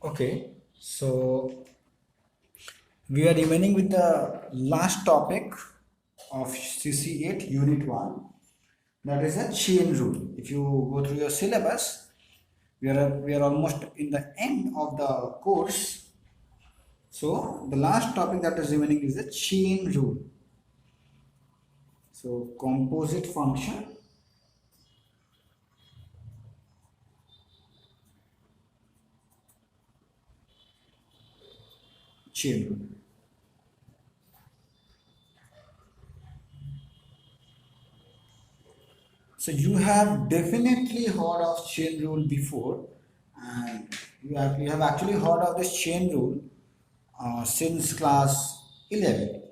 Okay, so we are remaining with the last topic of CC8 Unit 1, that is a chain rule. If you go through your syllabus, we are almost in the end of the course. So the last topic that is remaining is the chain rule. So composite function chain rule. So you have definitely heard of chain rule before, and you have actually heard of this chain rule since class 11,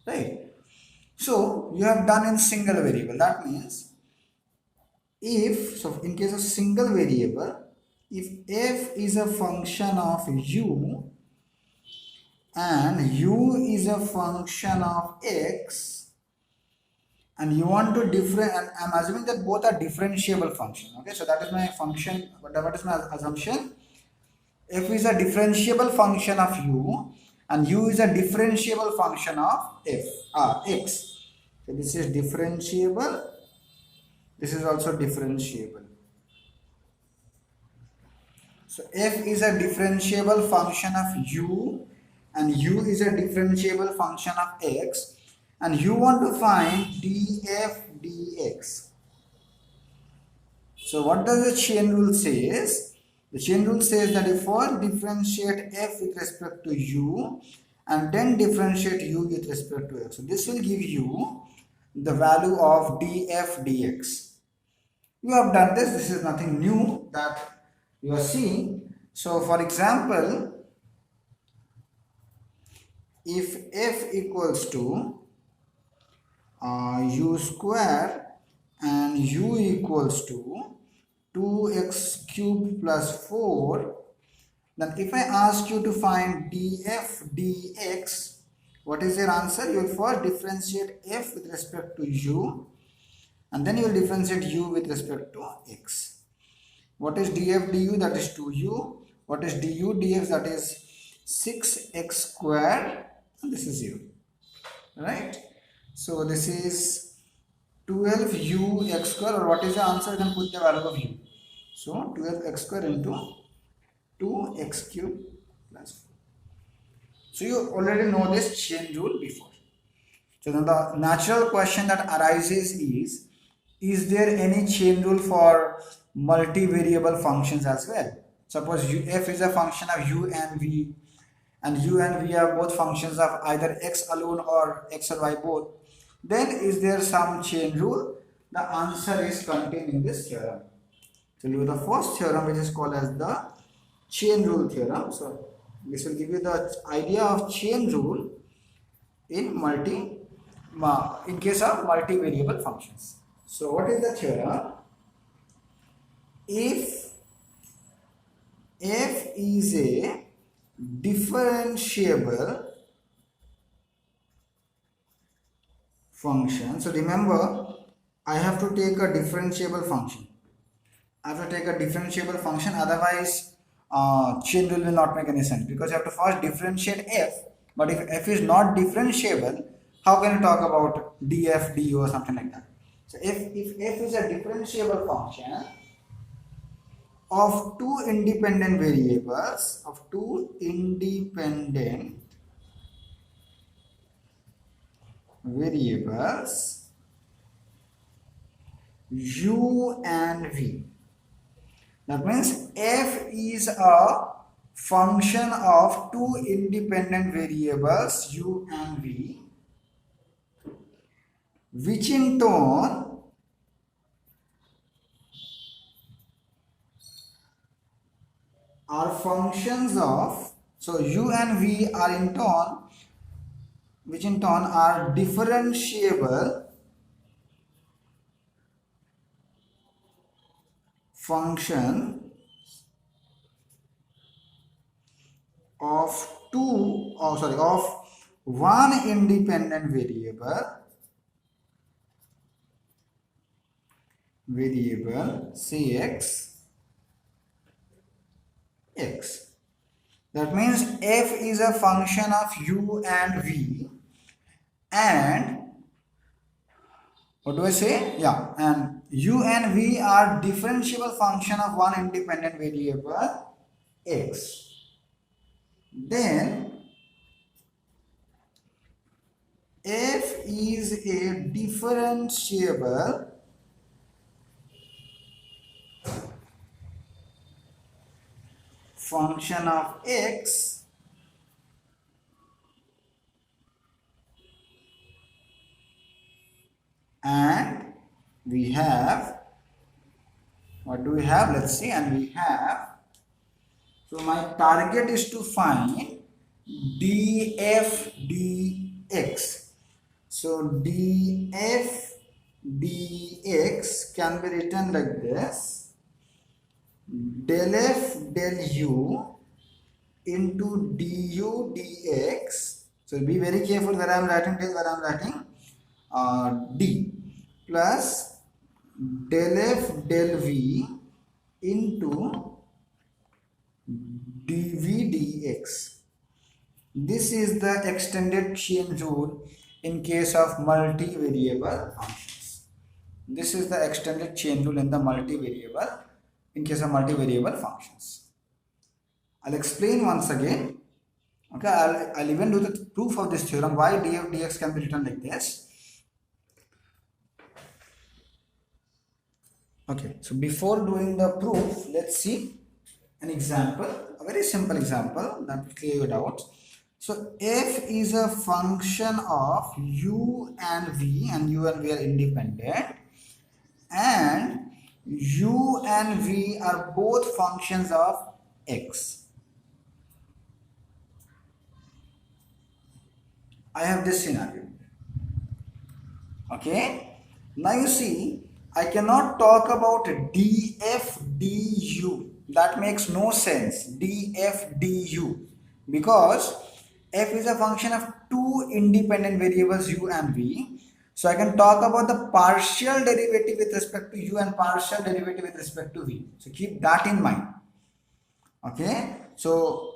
right? So you have done in single variable. That means if so, in case of single variable, if f is a function of u and u is a function of x, and you want to different, and I'm assuming that both are differentiable function. Okay, so that is my function. What is my assumption? F is a differentiable function of u and u is a differentiable function of x. So this is differentiable, this is also differentiable. So f is a differentiable function of u and u is a differentiable function of x, and you want to find df dx. So what does the chain rule says? The chain rule says that if first differentiate f with respect to u and then differentiate u with respect to x. So this will give you the value of df dx. You have done this. This is nothing new that you are seeing. So for example, if f equals to u square and u equals to 2x cubed plus 4, then if I ask you to find df dx, what is your answer? You will first differentiate f with respect to u and then you will differentiate u with respect to x. What is df du? That is 2u. What is du dx? That is 6x squared, and this is 0, right? So this is 12u x square, or what is the answer? You can put the value of u. So 12x square into 2x cube plus 4. So you already know this chain rule before. So then the natural question that arises is there any chain rule for multivariable functions as well? Suppose f is a function of u and v, and u and v are both functions of either x alone or x or y both. Then is there some chain rule? The answer is contained in this theorem. So you do the first theorem, which is called as the chain rule theorem. So this will give you the idea of chain rule in case of multivariable functions. So what is the theorem? If f is a differentiable function, so remember I have to take a differentiable function. I have to take a differentiable function, otherwise chain rule will not make any sense, because you have to first differentiate f. But if f is not differentiable, how can you talk about df du or something like that? So if f is a differentiable function of two independent variables, u and v. That means f is a function of two independent variables u and v, which in turn are functions of, so u and v are in turn, which in turn are differentiable function of of one independent variable say x. That means f is a function of u and v, and what do I say? Yeah, and u and v are differentiable function of one independent variable x. Then f is a differentiable function of x and we have, what do we have? Let's see. And we have, so my target is to find df dx. So df dx can be written like this: del f del u into du dx. So be very careful where I am writing this, where I am writing d, plus del f del v into dv dx. This is the extended chain rule in case of multivariable functions. This is the extended chain rule in the multivariable, in case of multivariable functions. I'll explain once again. Okay, I'll even do the proof of this theorem, why df dx can be written like this. Okay, so before doing the proof, let's see an example, a very simple example that will clear your doubts. So f is a function of u and v, and u and v are independent, and u and v are both functions of x. I have this scenario. Okay, now you see, I cannot talk about df du. That makes no sense. Df du, because f is a function of two independent variables u and v. So I can talk about the partial derivative with respect to u and partial derivative with respect to v. So keep that in mind. Okay, so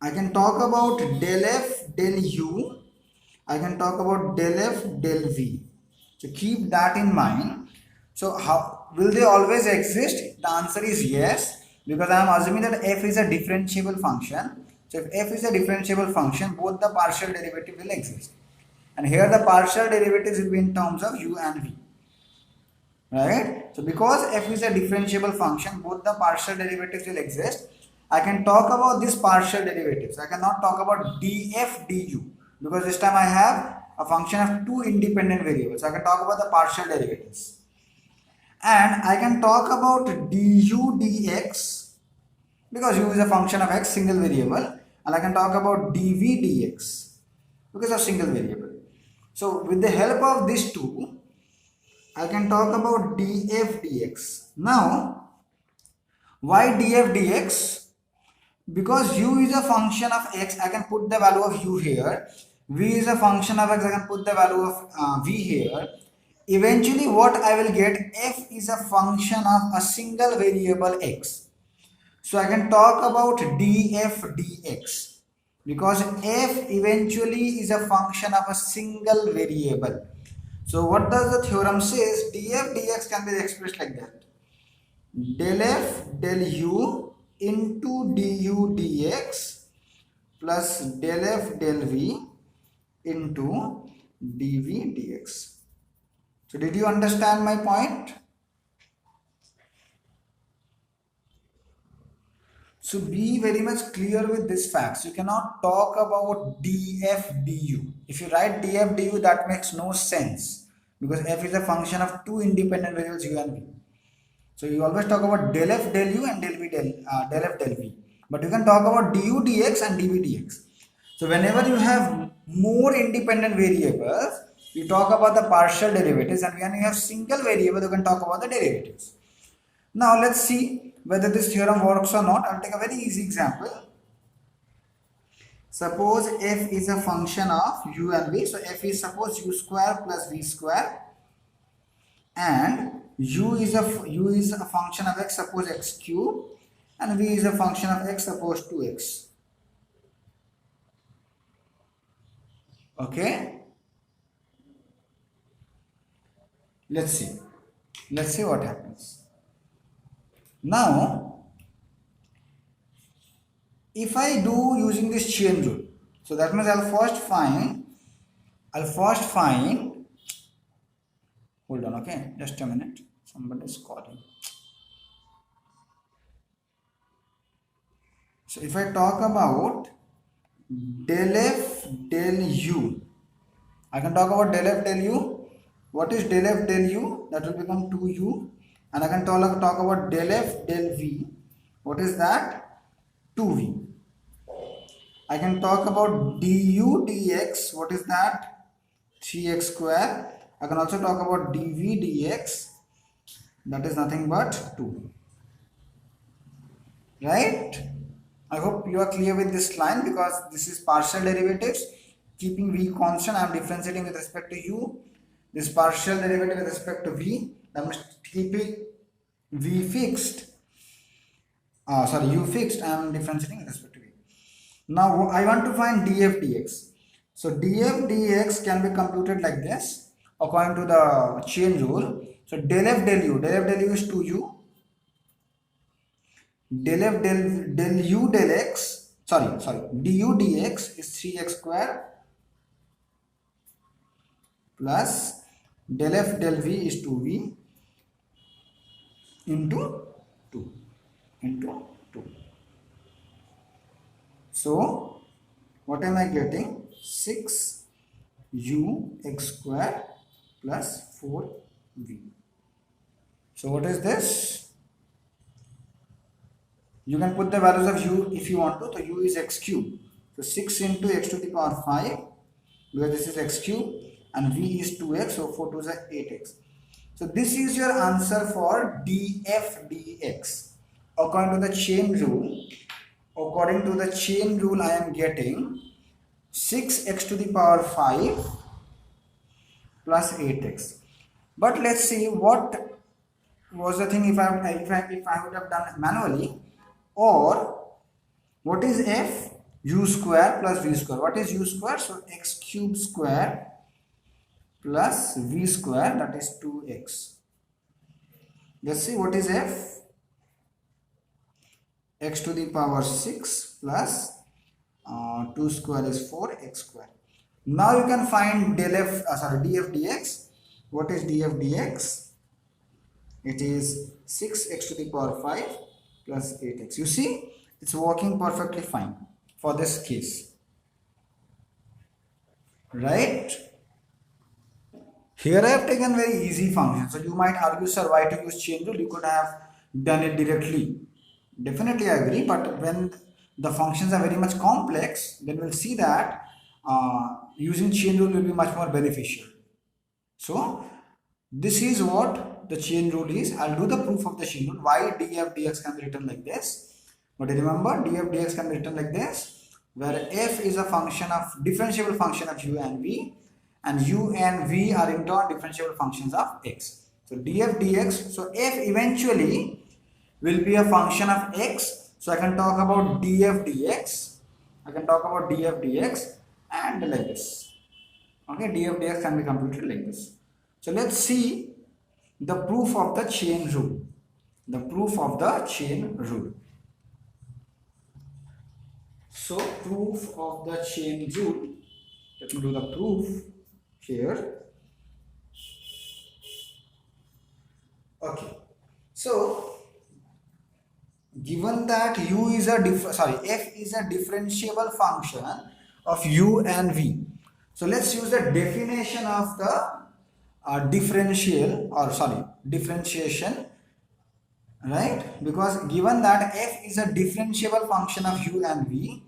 I can talk about del f del u, I can talk about del f del v. So keep that in mind. So how will they always exist? The answer is yes, because I am assuming that f is a differentiable function. So if f is a differentiable function, both the partial derivative will exist. And here the partial derivatives will be in terms of u and v. Right? So because f is a differentiable function, both the partial derivatives will exist. I can talk about these partial derivatives. I cannot talk about df du, because this time I have a function of two independent variables. So I can talk about the partial derivatives. And I can talk about du dx, because u is a function of x, single variable, and I can talk about dv dx because of single variable. So with the help of these two, I can talk about df dx. Now, why df dx? Because u is a function of x, I can put the value of u here. V is a function of x, I can put the value of v here. Eventually what I will get, f is a function of a single variable x. So I can talk about df dx, because f eventually is a function of a single variable. So what does the theorem says? Df dx can be expressed like that: del f del u into du dx plus del f del v into dv dx. So did you understand my point? So be very much clear with these facts. You cannot talk about df du. If you write df du, that makes no sense, because f is a function of two independent variables u and v. So you always talk about del f del u and del f del v. But you can talk about du dx and dv dx. So whenever you have more independent variables, you talk about the partial derivatives, and when you have single variable, you can talk about the derivatives. Now let's see whether this theorem works or not. I'll take a very easy example. Suppose f is a function of u and v. So f is, suppose, u square plus v square, and u is a function of x, suppose x cube, and v is a function of x, suppose 2x. Okay, let's see what happens. Now if I do using this chain rule, so that means I'll first find, hold on, okay, just a minute, somebody is calling. So if I talk about del f del u, I can talk about del f del u. What is del f del u? That will become 2u. And I can talk about del f del v. What is that? 2v. I can talk about du dx. What is that? 3x square. I can also talk about dv dx. That is nothing but 2. Right? I hope you are clear with this line, because this is partial derivatives. Keeping v constant, I am differentiating with respect to u. This partial derivative with respect to v, that means keeping v fixed. U fixed, I am differentiating with respect to v. Now I want to find df dx. So df dx can be computed like this according to the chain rule. So del f del u is 2u. Del f del u del x, du dx is 3x square plus del f del v is 2v into 2. So what am I getting? 6ux square plus 4v. So what is this? You can put the values of u if you want to. So u is x cube. So 6 into x to the power 5, where this is x cube, and v is 2x, so 4 2s are 8x. So this is your answer for df dx. According to the chain rule, I am getting 6x to the power 5 plus 8x. But let's see what was the thing if I would have done manually. Or what is f? U square plus v square. What is u square? So x cube square plus v square, that is 2x. Let's see what is f. X to the power 6 plus 2 square is 4x square. Now you can find df dx. What is df dx? It is 6x to the power 5 plus 8x. You see, it's working perfectly fine for this case, right? Here I have taken very easy function. So you might argue, sir, why to use chain rule? You could have done it directly. Definitely I agree, but when the functions are very much complex, then we'll see that using chain rule will be much more beneficial. So this is what the chain rule is. I'll do the proof of the chain rule. Why df dx can be written like this? But remember, df dx can be written like this, where f is a function of differentiable function of u and v, and u and v are in turn differentiable functions of x. So df dx, so f eventually will be a function of x. So I can talk about df dx. And like this. Okay, df dx can be computed like this. So let's see the proof of the chain rule. So proof of the chain rule. Let me do the proof here. Okay. So given that f is a differentiable function of u and v. So let's use the definition of the differentiation, right? Because given that f is a differentiable function of u and v,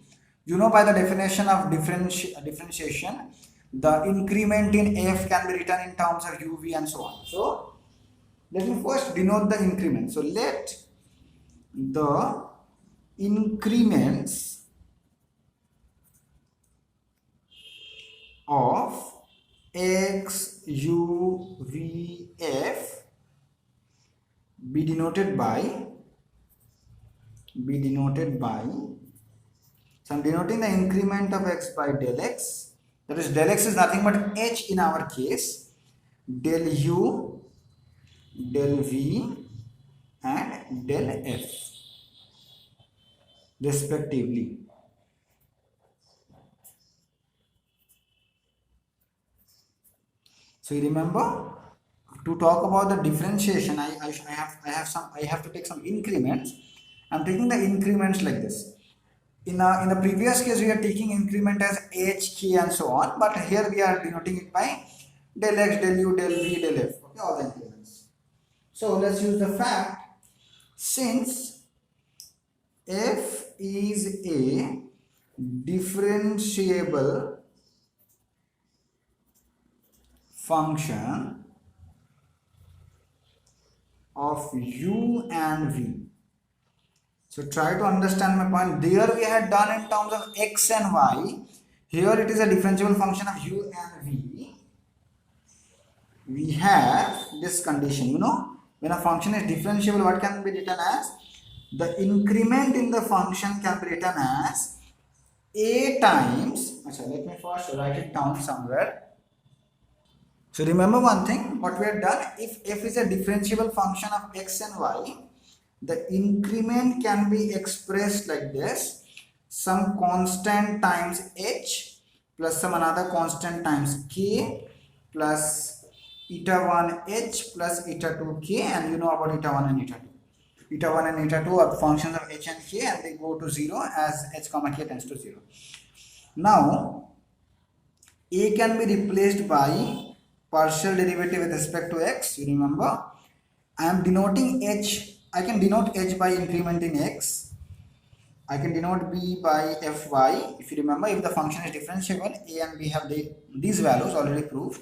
you know, by the definition of differentiation, the increment in f can be written in terms of u, v, and so on. So let me first denote the increment. So let the increments of x, u, v, f be denoted by be denoted by, so I'm denoting the increment of x by del x. That is, del x is nothing but h in our case, del u, del v and del f respectively. So you remember, to talk about the differentiation, I have to take some increments. I'm taking the increments like this. In the previous case, we are taking increment as h, k and so on, but here we are denoting it by del x, del u, del v, del f. Okay, all the increments. So let's use the fact, since f is a differentiable function of u and v. So try to understand my point. There we had done in terms of x and y. Here it is a differentiable function of u and v. We have this condition, you know, when a function is differentiable, what can be written as? The increment in the function can be written as a times, let me first write it down somewhere. So remember one thing, what we have done, if f is a differentiable function of x and y, the increment can be expressed like this, some constant times h plus some another constant times k plus eta 1 h plus eta 2 k, and you know about eta 1 and eta 2. Eta 1 and eta 2 are functions of h and k, and they go to 0 as h comma k tends to 0. Now a can be replaced by partial derivative with respect to x. You remember, I am denoting h. I can denote h by increment in x. I can denote b by fy. If you remember, if the function is differentiable, a and b have these values already proved.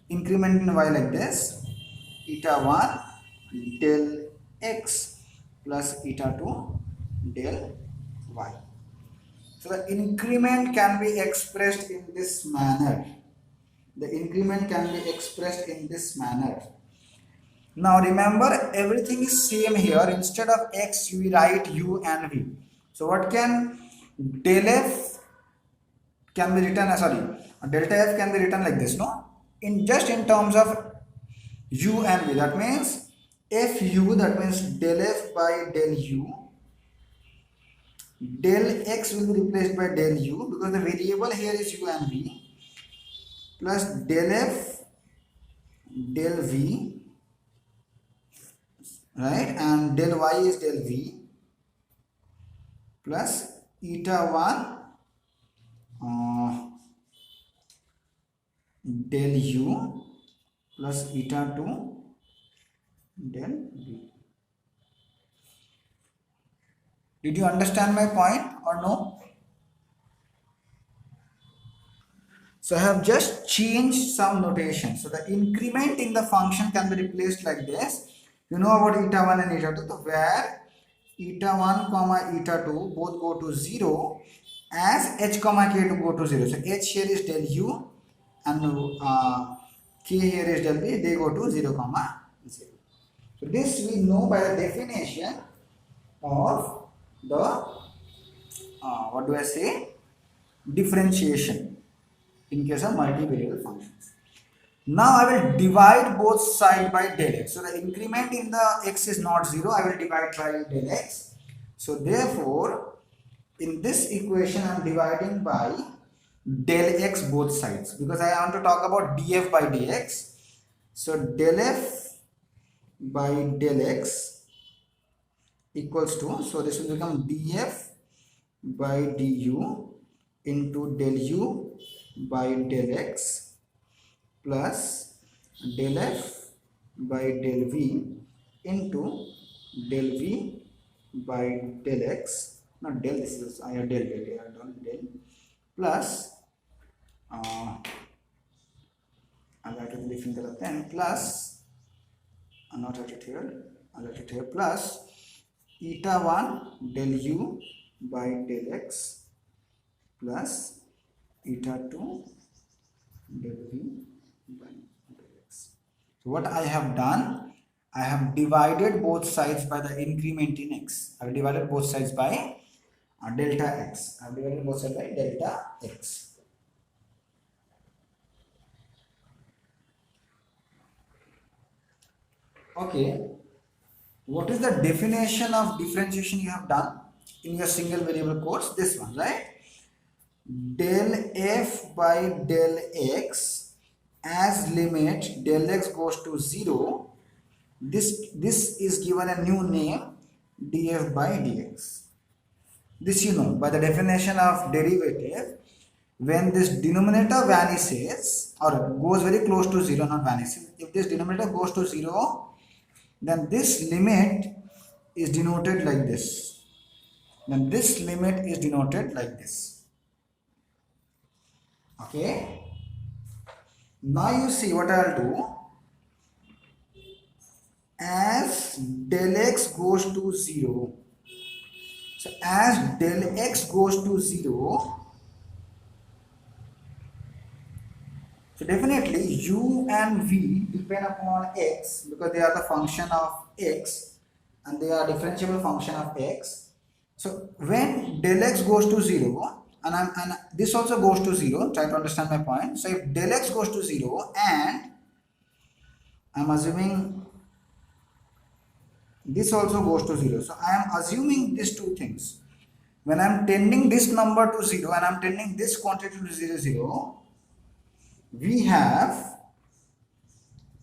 Increment in y like this, eta 1 del x plus eta 2 del y. So the increment can be expressed in this manner. The increment can be expressed in this manner. Now remember, everything is same here. Instead of x, we write u and v. So what can del f can be written as, delta f can be written like this, no? In terms of u and v. That means fu, that means del f by del u. Del x will be replaced by del u because the variable here is u and v, plus del f del v, right, and del y is del v, plus eta 1 del u plus eta 2 del v. Did you understand my point or no? So I have just changed some notation. So the increment in the function can be replaced like this. You know about eta 1 and eta 2, so where eta 1 comma eta 2 both go to 0 as h comma k to go to 0. So h here is del u and k here is del v, they go to 0 comma 0. So this we know by the definition of the differentiation in case of multivariable functions. Now I will divide both sides by del x. So the increment in the x is not 0. I will divide by del x. So therefore, in this equation I am dividing by del x both sides because I want to talk about df by dx. So del f by del x equals to, so this will become df by du into del u by del x plus del f by del v into del v by del x, not del, this is I have del plus I'll write it different color then, plus not write it here, I'll write it here, plus eta 1 del u by del x plus eta 2 del v by del x. So what I have done, I have divided both sides by the increment in x. I have divided both sides by delta x. I have divided both sides by delta x. Okay. What is the definition of differentiation you have done in your single variable course? This one, right? Del f by del x as limit del x goes to 0. This is given a new name, df by dx. This you know by the definition of derivative. When this denominator vanishes or goes very close to 0, not vanishes. If this denominator goes to 0, then this limit is denoted like this. Then this limit is denoted like this. Okay. Now you see what I'll do. As del x goes to 0. So as del x goes to 0, so definitely u and v depend upon x because they are the function of x and they are differentiable function of x. So when del x goes to 0 and this also goes to 0, try to understand my point. So if del x goes to 0 and I'm assuming this also goes to 0. So I am assuming these two things. When I am tending this number to 0 and I am tending this quantity to 0, 0, we have,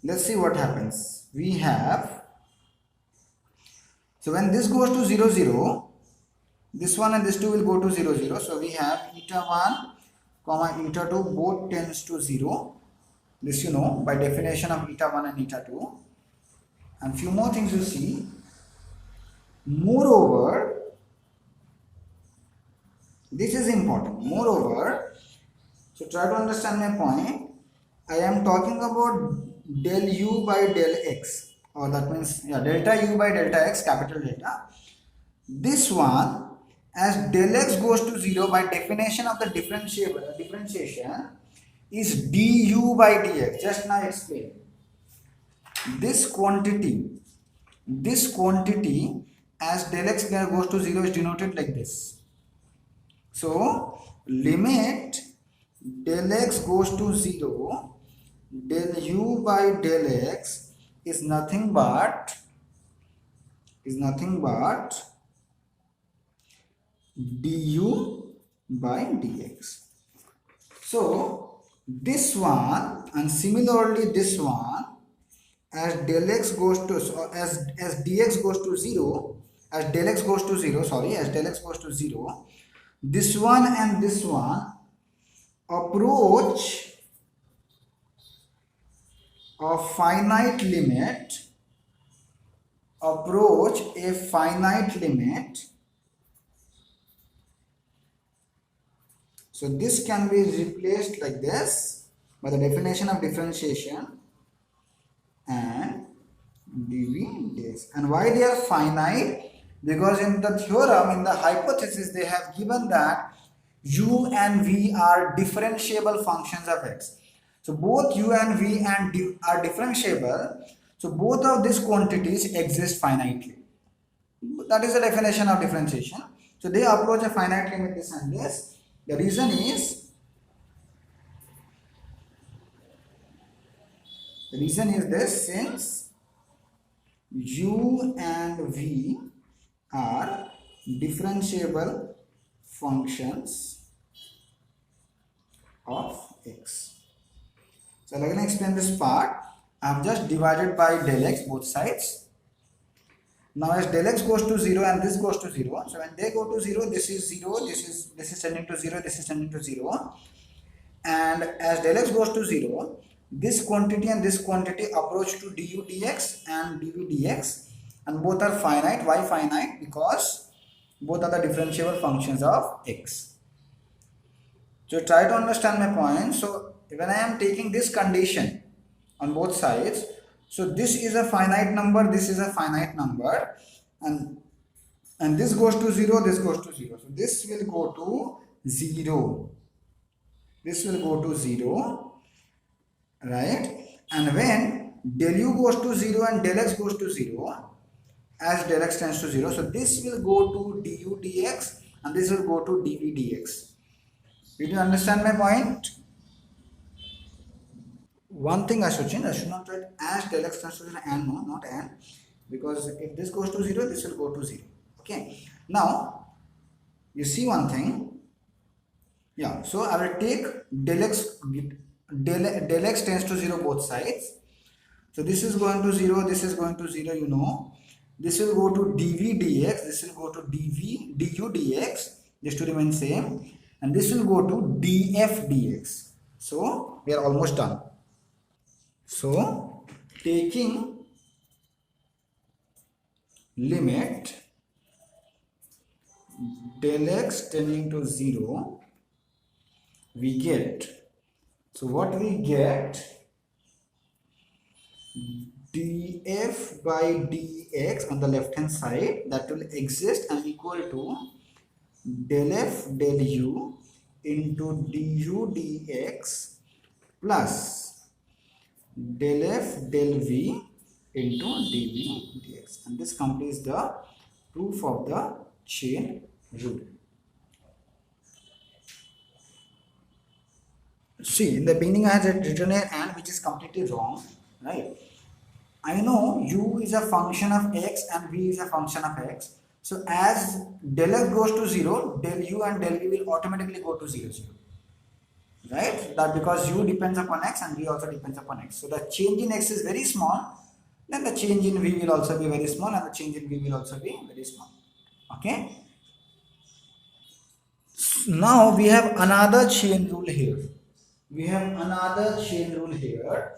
let's see what happens. We have, so when this goes to 0, 0, this one and this 2 will go to 0, 0. So we have eta 1 comma eta 2 both tends to 0. This you know by definition of eta 1 and eta 2. And few more things you see. Moreover, this is important. Moreover, so try to understand my point. I am talking about del u by del x, or that means delta u by delta x, capital delta. This one, as del x goes to 0 by definition of the differentiation is du by dx. Just now explain. This quantity as del x goes to 0 is denoted like this. So limit del x goes to 0, del u by del x is nothing but du by dx. So this one and similarly this one, as del x goes to, so as dx goes to 0, as del x goes to 0, as del x goes to 0, this one and this one approach a finite limit, So this can be replaced like this by the definition of differentiation and dv dx. And why they are finite? Because in the theorem, in the hypothesis, they have given that u and v are differentiable functions of x. So both u and v are differentiable. So both of these quantities exist finitely. That is the definition of differentiation. So they approach a finite limit this and this. The reason is this: since u and v are differentiable functions of x. So I'm going to explain this part. I have just divided by del x both sides. Now as del x goes to 0 and this goes to 0, so when they go to 0, this is 0, this is tending to 0, this is tending to 0, and as del x goes to 0, this quantity and this quantity approach to du dx and dv dx, and both are finite. Why finite? Because both are the differentiable functions of x. So try to understand my point. So when I am taking this condition on both sides, so this is a finite number, this is a finite number, and this goes to 0, this goes to 0. So this will go to 0. This will go to 0, right? And when del u goes to 0 and del x goes to 0 as del x tends to 0. So this will go to du dx and this will go to dv dx. Did you understand my point? One thing I should change, I should not write as del x tends to 0 and no, not and, because if this goes to 0, this will go to 0. Okay. Now, you see one thing. Yeah, so I will take del x tends to 0 both sides. So this is going to 0, this is going to 0, you know. This will go to dv dx, this will go to dv du dx, just to remain same, and this will go to df dx. So we are almost done. So taking limit del x tending to 0, we get, so what we get, df by dx on the left hand side, that will exist and equal to del f del u into du dx plus del f del v into dv dx, and this completes the proof of the chain rule. See, in the beginning I had written an and which is completely wrong, right? I know u is a function of x and v is a function of x. So as del x goes to 0, del u and del v will automatically go to 0, 0. Right? That because u depends upon x and v also depends upon x. So the change in x is very small, then the change in v will also be very small and the change in v will also be very small. Okay? Now we have another chain rule here. We have another chain rule here.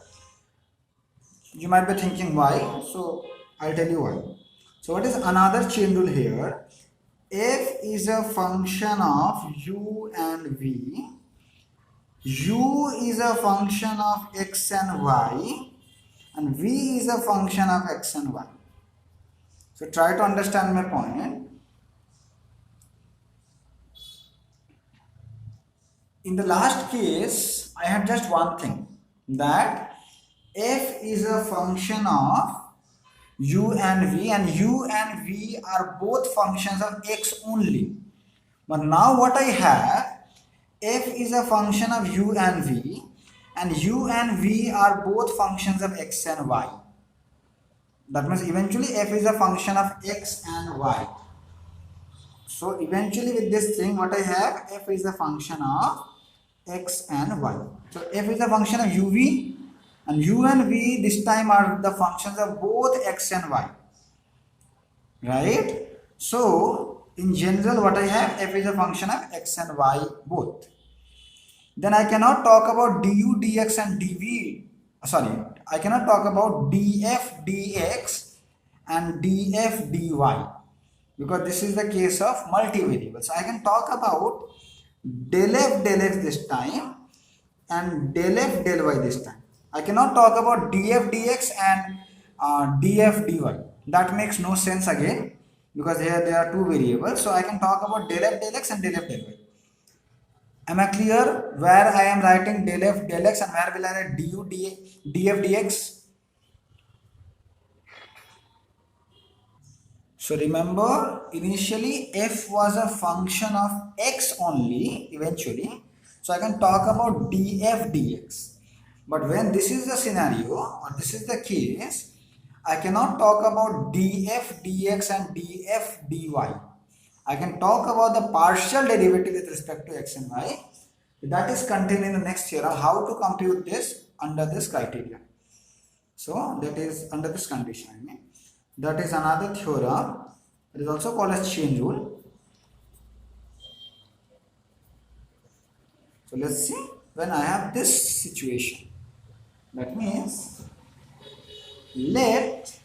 You might be thinking why, so I'll tell you why. So what is another chain rule here? F is a function of u and v, u is a function of x and y, and v is a function of x and y. So try to understand my point. In the last case, I had just one thing, that f is a function of u and v are both functions of x only. But now what I have, f is a function of u and v are both functions of x and y. That means eventually f is a function of x and y. So eventually with this thing what I have, f is a function of x and y. So f is a function of uv, and u and v this time are the functions of both x and y. Right? So in general what I have, f is a function of x and y both. Then I cannot talk about du dx and dv, sorry, I cannot talk about df dx and df dy, because this is the case of multivariable. So I can talk about del f del x this time and del f del y this time. I cannot talk about df dx and df dy. That makes no sense again, because here there are two variables. So I can talk about del f del x and del f del y. Am I clear where I am writing del f del x and where will I write df dx? So remember, initially f was a function of x only eventually. So I can talk about df dx. But when this is the scenario or this is the case, I cannot talk about df dx and df dy. I can talk about the partial derivative with respect to x and y. That is contained in the next theorem, how to compute this under this criteria. So that is under this condition, I mean. That is another theorem. It is also called as chain rule. So let's see when I have this situation. That means let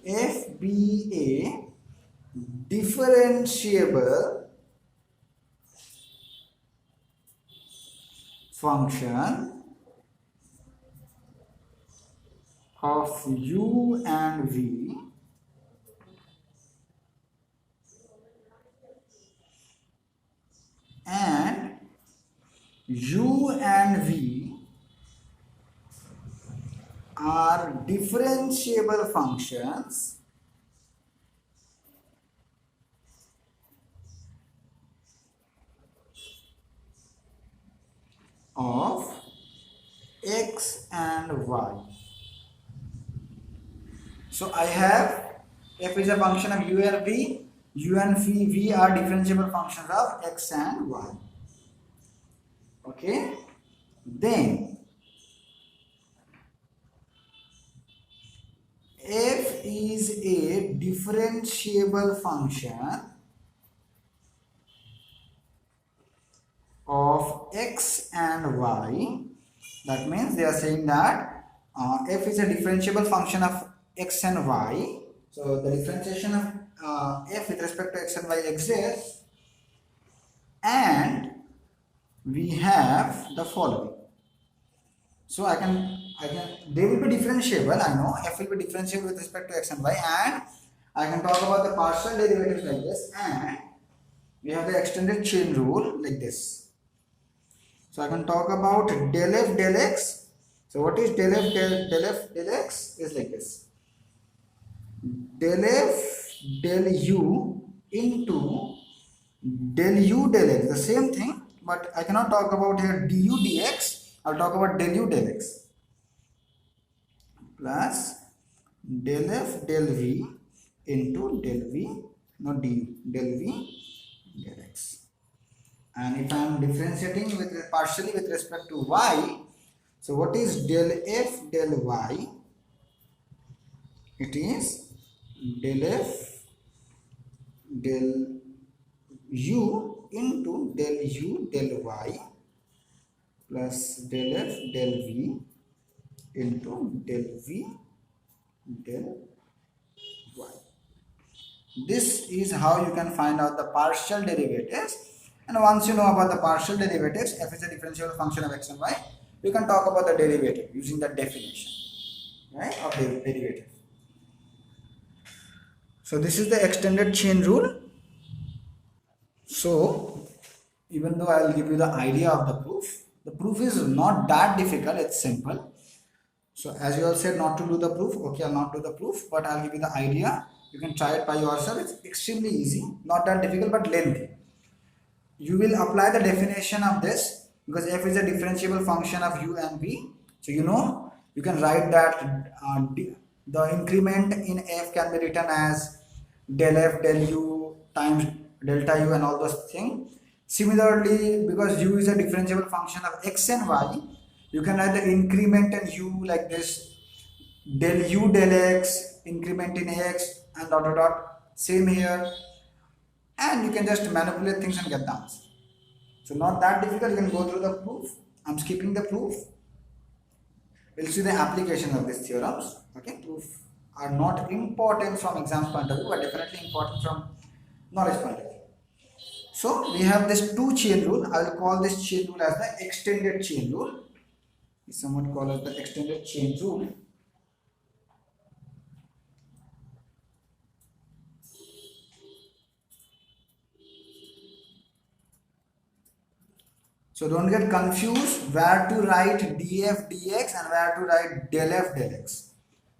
f be a differentiable function of u and v and u and v are differentiable functions of x and y. So I have f is a function of u and v. U and v are differentiable functions of x and y. Okay. Then f is a differentiable function of x and y. That means they are saying that f is a differentiable function of x and y. So the differentiation of f with respect to x and y exists, and we have the following. So they will be differentiable. I know f will be differentiable with respect to x and y, and I can talk about the partial derivatives like this, and we have the extended chain rule like this. So I can talk about del f del x. So what is del f del x is like this. Del f del u into del u del x, the same thing, but I cannot talk about here du dx. I'll talk about del u del x plus del f del v into del v, not du, del v del x. And if I am differentiating partially with respect to y, so what is del f del y? It is del f del u into del u del y plus del f del v into del v del y. This is how you can find out the partial derivatives. And once you know about the partial derivatives, f is a differentiable function of x and y, you can talk about the derivative using the definition, right, of the derivative. So this is the extended chain rule. So even though I will give you the idea of the proof is not that difficult, it's simple. So as you all said not to do the proof, okay, I'll not do the proof, but I'll give you the idea. You can try it by yourself. It's extremely easy, not that difficult but lengthy. You will apply the definition of this because f is a differentiable function of u and v. So you know, you can write that the increment in f can be written as del f del u times delta u and all those things. Similarly, because u is a differentiable function of x and y, you can write the increment in u like this, del u del x, increment in x, and dot dot dot. Same here, and you can just manipulate things and get the answer. So not that difficult. You can go through the proof. I'm skipping the proof. We'll see the application of these theorems. Okay, proof are not important from exams point of view, but definitely important from knowledge point of view. So we have this two chain rule. I will call this chain rule as the extended chain rule. Someone call it the extended chain rule. So don't get confused where to write df dx and where to write del f del x.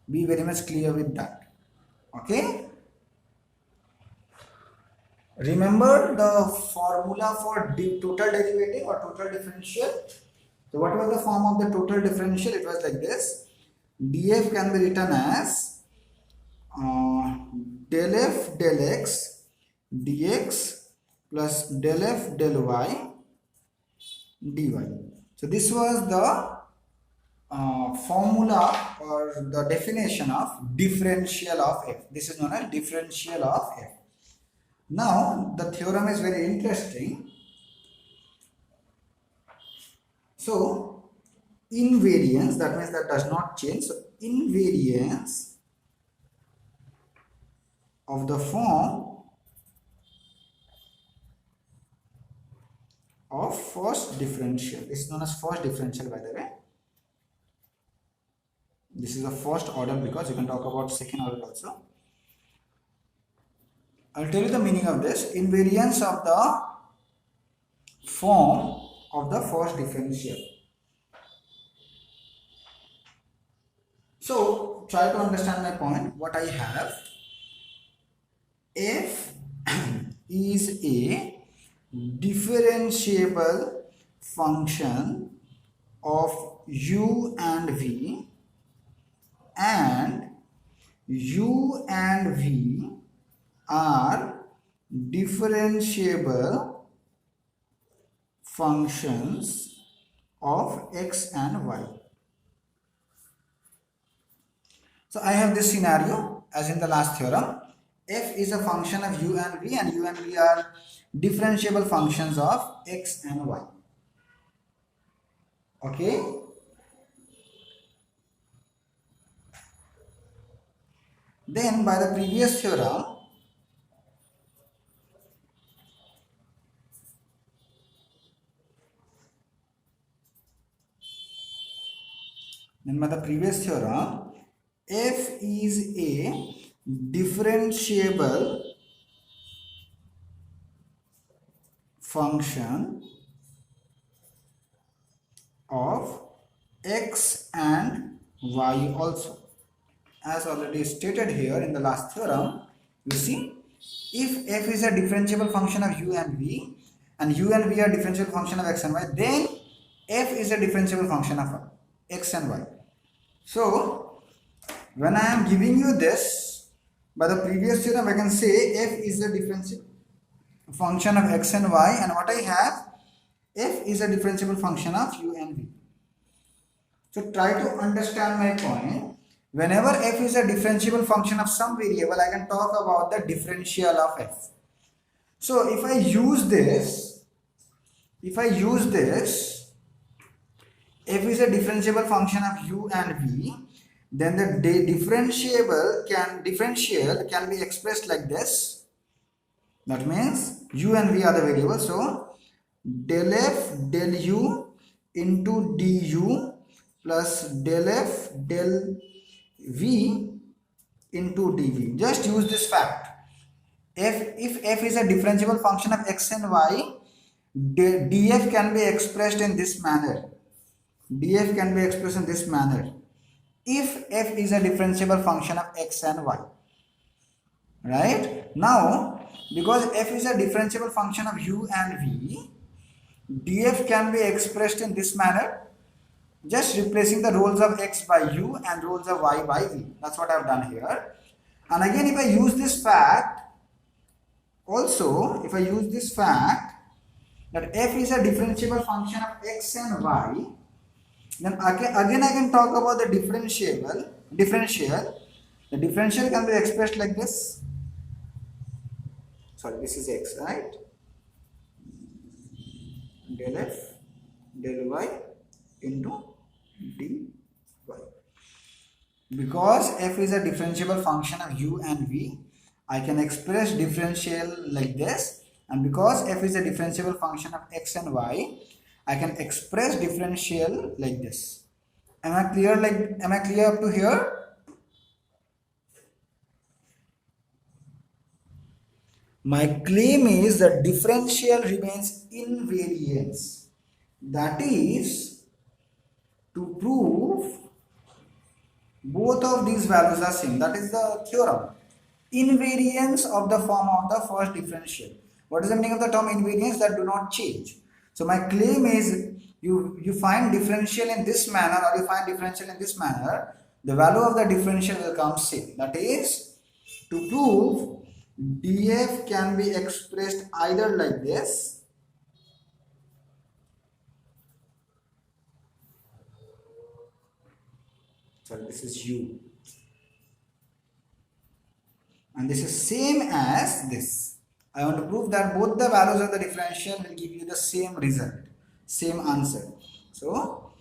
Be very much clear with that. Okay. Remember the formula for total derivative or total differential. So what was the form of the total differential? It was like this. df can be written as del f del x dx plus del f del y dy. So this was the formula or the definition of differential of f. This is known as differential of f. Now the theorem is very interesting. So invariance, that means that does not change. So invariance of the form of first differential. This is known as first differential, by the way. This is the first order because you can talk about second order also. I'll tell you the meaning of this. Invariance of the form of the first differential. So try to understand my point. What I have, f is a differentiable function of u and v, and u and v are differentiable functions of x and y. So I have this scenario as in the last theorem. F is a function of u and v are differentiable functions of x and y. Okay. Then by the previous theorem, f is a differentiable function of x and y also. As already stated here in the last theorem, you see, if f is a differentiable function of u and v are differentiable function of x and y, then f is a differentiable function of x and y. So when I am giving you this, by the previous theorem I can say f is a differentiable function of x and y, and what I have, f is a differentiable function of u and v. So try to understand my point. Whenever f is a differentiable function of some variable, I can talk about the differential of f. So if I use this, f is a differentiable function of u and v, then the differential can be expressed like this. That means u and v are the variables. So del f del u into du plus del f del v into dv. Just use this fact. If f is a differentiable function of x and y, df can be expressed in this manner. If f is a differentiable function of x and y. Right? Now, because f is a differentiable function of u and v, df can be expressed in this manner, just replacing the roles of x by u and roles of y by v. That's what I've done here. And again, if I use this fact, that f is a differentiable function of x and y, then again I can talk about the differential. The differential can be expressed like this. Sorry, this is x, right? Del f del y into dy. Because f is a differentiable function of u and v, I can express differential like this, and because f is a differentiable function of x and y, I can express differential like this. Am I clear up to here? My claim is that differential remains invariance. That is, to prove both of these values are same. That is the theorem. Invariance of the form of the first differential. What is the meaning of the term invariance? That do not change. So my claim is, you find differential in this manner or you find differential in this manner, the value of the differential will come same. That is, to prove df can be expressed either like this, sorry, this is u, and this is same as this. I want to prove that both the values of the differential will give you the same result, same answer. So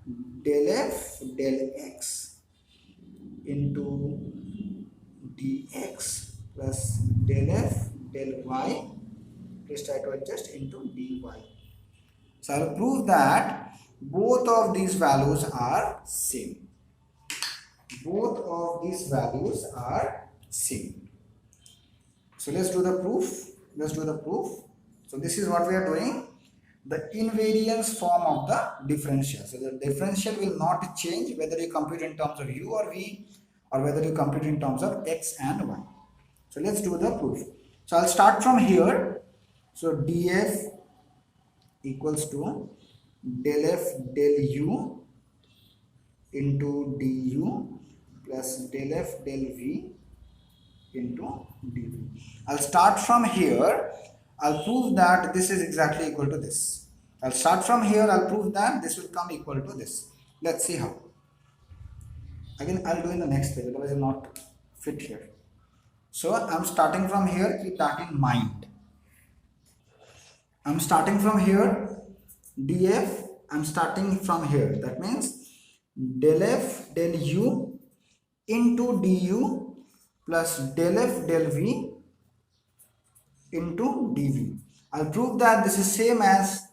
del f del x into dx plus del f del y, please try to adjust, into dy. So I will prove that both of these values are same. Both of these values are same. So let's do the proof. So this is what we are doing. the invariance form of the differential. So the differential will not change whether you compute in terms of u or v, or whether you compute in terms of x and y. So let's do the proof. So I'll start from here. So df equals to del f del u into du plus del f del v into dv. I'll start from here. I'll prove that this is exactly equal to this. I'll start from here. I'll prove that this will come equal to this. Let's see how. Again, I'll do in the next page, otherwise it will not fit here. So I'm starting from here. Keep that in mind. I'm starting from here. df, I'm starting from here. That means del f del u into du plus del f del v into dv. I'll prove that this is same as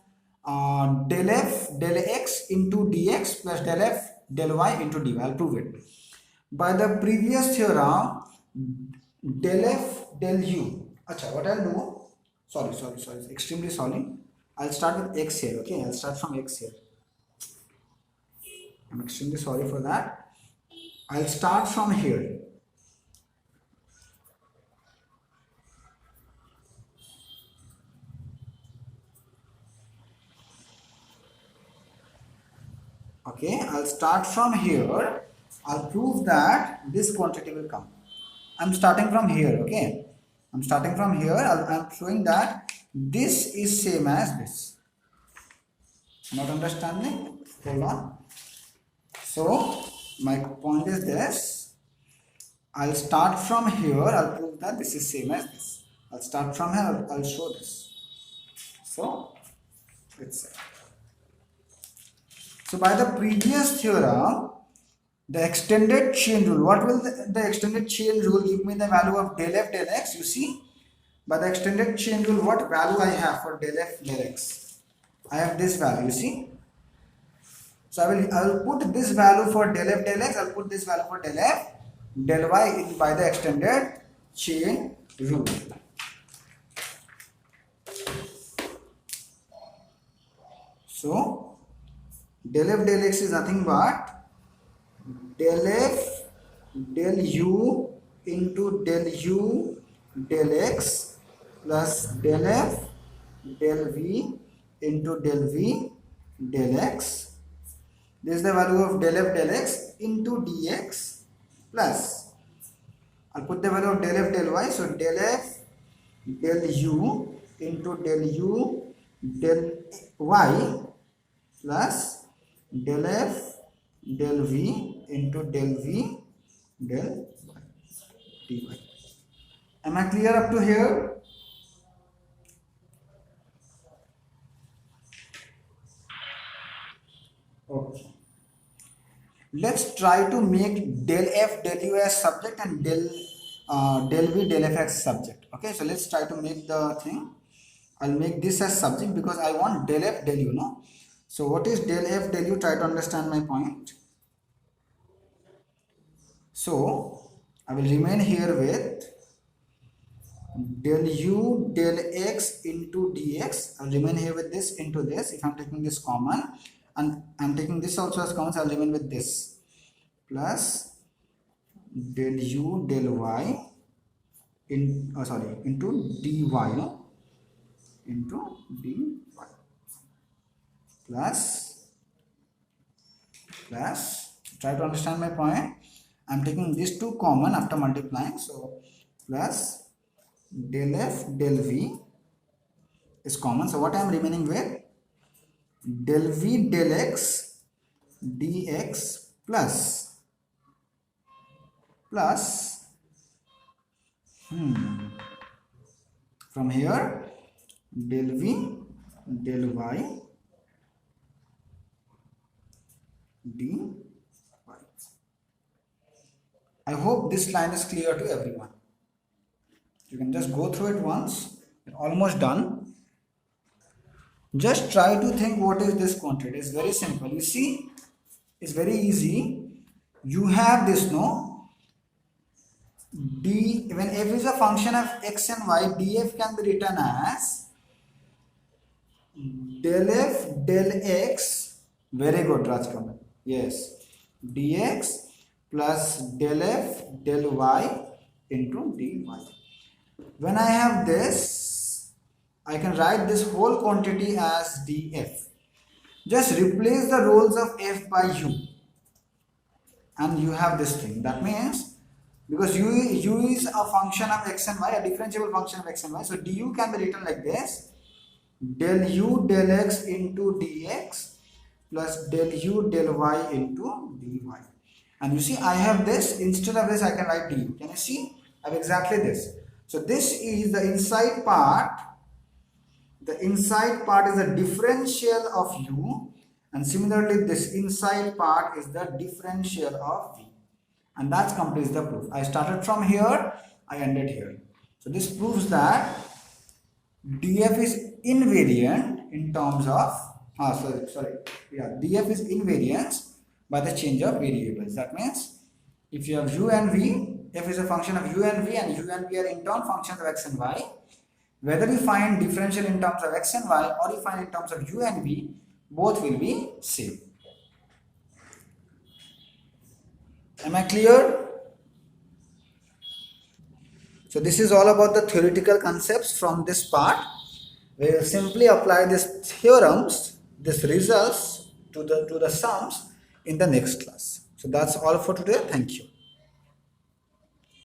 del f del x into dx plus del f del y into dy. I'll prove it. By the previous theorem, del f del u. Acha, what I'll do? Sorry. Extremely sorry. I'll start with x here. Okay, I'll start from x here. I'm extremely sorry for that. I'll start from here. Okay, I'll start from here. I'll prove that this quantity will come. I'm starting from here. Okay, I'm starting from here. I'm showing that this is same as this. Not understanding? Hold on. So my point is this. I'll start from here. I'll prove that this is same as this. I'll start from here. I'll show this. So it's so by the previous theorem, the extended chain rule. What will the extended chain rule give me? The value of del f del x. You see, by the extended chain rule, what value I have for del f del x? I have this value. You see. So I will put this value for del f del x. I'll put this value for del f del y by the extended chain rule. So del f del x is nothing but del f del u into del u del x plus del f del v into del v del x. This is the value of del f del x into dx plus, I'll put the value of del f del y. So del f del u into del u del y plus del f del v into del v del y dy. Am I clear up to here? Okay. Let's try to make del f del u as subject and del v del f as subject. Okay, so let's try to make the thing. I'll make this as subject because I want del f del u, no? So what is del f del u? Try to understand my point. So I will remain here with del u del x into dx. I'll remain here with this into this. If I'm taking this common, and I'm taking this also as common, so I'll remain with this plus del u del y into dy, no? Into dy plus try to understand my point. I'm taking these two common after multiplying, so plus del f del v is common. So what I am remaining with? Del v del x dx plus from here del v del y dy. I hope this line is clear to everyone. You can just go through it once. You're almost done. Just try to think what is this quantity. It's very simple. You see, it's very easy. You have this, no? When f is a function of x and y, df can be written as del f del x, very good Rajkamal, yes, dx plus del f del y into dy. When I have this, I can write this whole quantity as df. Just replace the roles of f by u and you have this thing. That means because u is a function of x and y, a differentiable function of x and y, so du can be written like this: del u del x into dx plus del u del y into dy. And you see, I have this, instead of this I can write du. Can you see? I have exactly this. So this is the inside part. The inside part is the differential of u, and similarly this inside part is the differential of v. And that completes the proof. I started from here, I ended here. So this proves that df is invariant in terms of df is invariance by the change of variables. That means if you have u and v, f is a function of u and v, and u and v are in turn functions of x and y. Whether you find differential in terms of x and y or you find in terms of u and v, both will be same. Am I clear? So this is all about the theoretical concepts from this part. We will simply apply these theorems, these results to the sums in the next class. So that's all for today. Thank you.